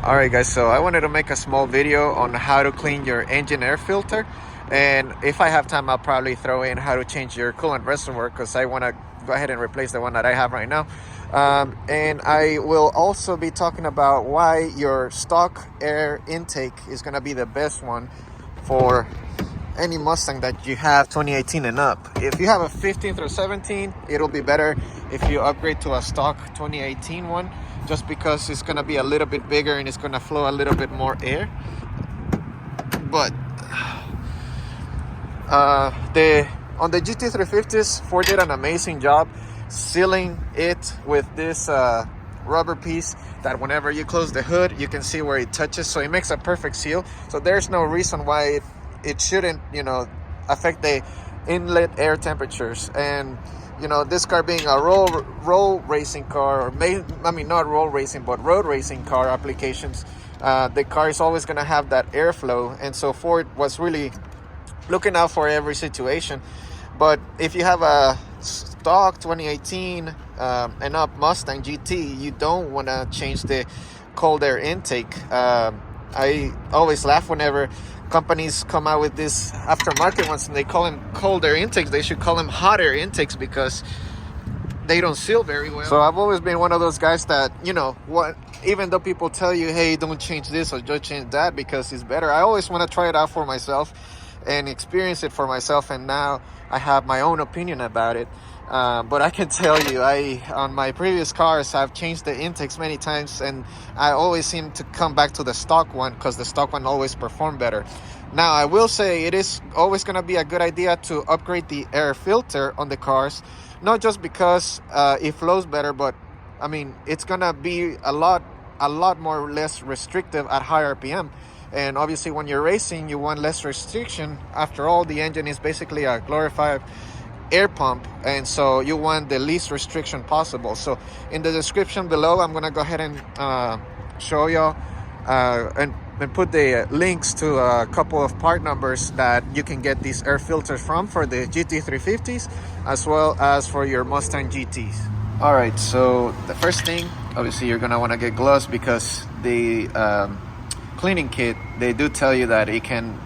Alright guys, so I wanted to make a small video on how to clean your engine air filter, and if I have time I'll probably throw in how to change your coolant reservoir, because I want to go ahead and replace the one that I have right now. And I will also be talking about why your stock air intake is going to be the best one for any Mustang that you have 2018 and up. If you have a 15 through 17, it'll be better if you upgrade to a stock 2018 one, just because it's going to be a little bit bigger and it's going to flow a little bit more air. But on the GT350s, Ford did an amazing job sealing it with this rubber piece that whenever you close the hood you can see where it touches, so it makes a perfect seal. So there's no reason why it shouldn't, affect the inlet air temperatures. And this car being a roll racing car, or not roll racing but road racing car applications, the car is always going to have that airflow, and so Ford was really looking out for every situation. But if you have a stock 2018 and up Mustang GT, you don't want to change the cold air intake. I always laugh whenever companies come out with this aftermarket ones and they call them cold air intakes. They should call them hot air intakes, because they don't seal very well. So I've always been one of those guys that, even though people tell you, hey, don't change this or don't change that because it's better, I always want to try it out for myself and experience it for myself. And now I have my own opinion about it. But I can tell you, on my previous cars, I've changed the intakes many times, and I always seem to come back to the stock one because the stock one always performed better. Now, I will say it is always going to be a good idea to upgrade the air filter on the cars, not just because it flows better, but it's going to be a lot more or less restrictive at high RPM. And obviously when you're racing, you want less restriction. After all, the engine is basically a glorified air pump, and so you want the least restriction possible. So in the description below, I'm gonna go ahead and show y'all and put the links to a couple of part numbers that you can get these air filters from for the GT350s as well as for your Mustang GTs. All right, so the first thing, obviously you're gonna want to get gloves, because the cleaning kit, they do tell you that it can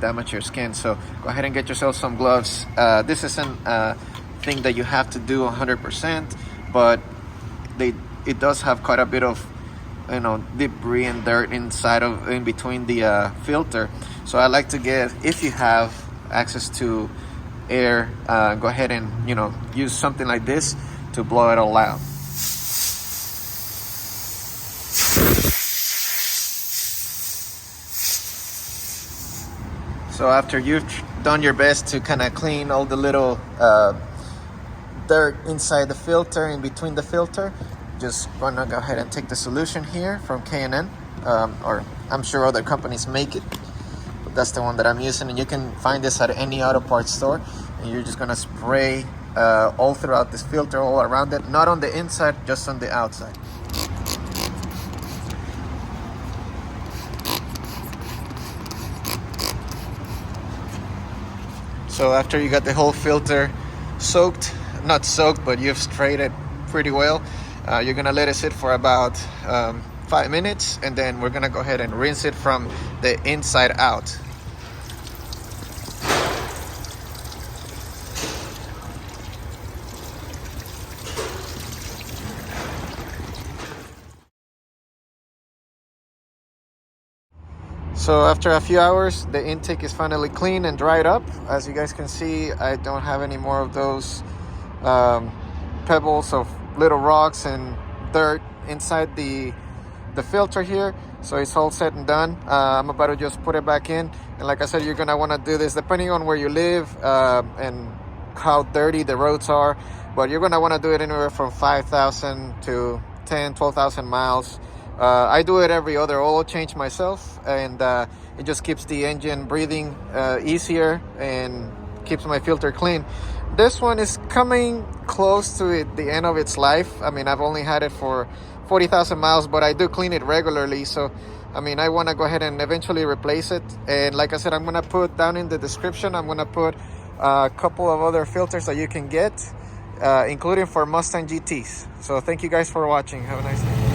damage your skin. So go ahead and get yourself some gloves. This isn't a thing that you have to do 100%, but it does have quite a bit of debris and dirt in between the filter. So I like to get, if you have access to air, go ahead and use something like this to blow it all out. So after you've done your best to kind of clean all the little dirt inside the filter, in between the filter, just gonna go ahead and take the solution here from K&N, or I'm sure other companies make it, but that's the one that I'm using, and you can find this at any auto parts store. And you're just gonna spray all throughout this filter, all around it, not on the inside, just on the outside. So after you got the whole filter soaked, not soaked, but you've sprayed it pretty well, you're gonna let it sit for about 5 minutes, and then we're gonna go ahead and rinse it from the inside out. So after a few hours, the intake is finally clean and dried up. As you guys can see, I don't have any more of those pebbles of little rocks and dirt inside the filter here. So it's all set and done. I'm about to just put it back in. And like I said, you're gonna wanna do this depending on where you live and how dirty the roads are. But you're gonna wanna do it anywhere from 5,000 to 12,000 miles. I do it every other oil change myself, and it just keeps the engine breathing easier and keeps my filter clean. This one is coming close to the end of its life. I've only had it for 40,000 miles, but I do clean it regularly. So I want to go ahead and eventually replace it. And like I said, I'm going to put down in the description, I'm going to put a couple of other filters that you can get, including for Mustang GTs. So thank you guys for watching. Have a nice day.